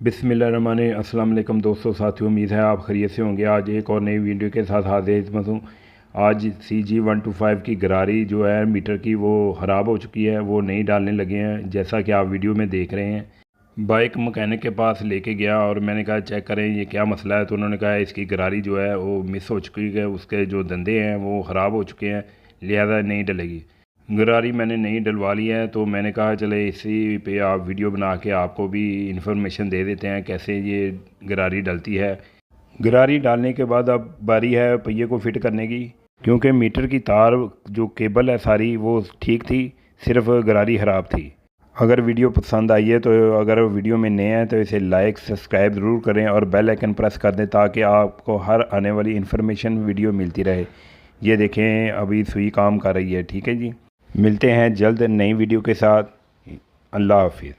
बिस्मिल्लाहिर्रहमानिर्रहीम। अस्सलाम वालेकुम दोस्तों, साथियों, उम्मीद है आप खैरियत से होंगे। आज एक और नई वीडियो के साथ हाजिर हूँ। आज CG125 की गरारी जो है मीटर की वो ख़राब हो चुकी है, वो नहीं डालने लगे हैं, जैसा कि आप वीडियो में देख रहे हैं। बाइक मकैनिक के पास लेके गया और मैंने कहा चेक करें ये क्या मसला है, तो उन्होंने कहा इसकी गरारी जो है वो मिस हो चुकी है, उसके जो धंधे हैं वो ख़राब हो चुके हैं, लिहाजा नहीं डलेगी। गरारी मैंने नहीं डलवा ली है, तो मैंने कहा चले इसी पे आप वीडियो बना के आपको भी इन्फॉर्मेशन दे देते हैं कैसे ये गरारी डलती है। गरारी डालने के बाद अब बारी है पहिए को फिट करने की, क्योंकि मीटर की तार जो केबल है सारी वो ठीक थी, सिर्फ गरारी ख़राब थी। अगर वीडियो पसंद आई है तो अगर वीडियो में नए हैं तो इसे लाइक सब्सक्राइब ज़रूर करें और बेल आइकन प्रेस कर दें ताकि आपको हर आने वाली इन्फॉर्मेशन वीडियो मिलती रहे। ये देखें अभी सुई काम कर रही है। ठीक है जी, मिलते हैं जल्द नई वीडियो के साथ। अल्लाह हाफिज़।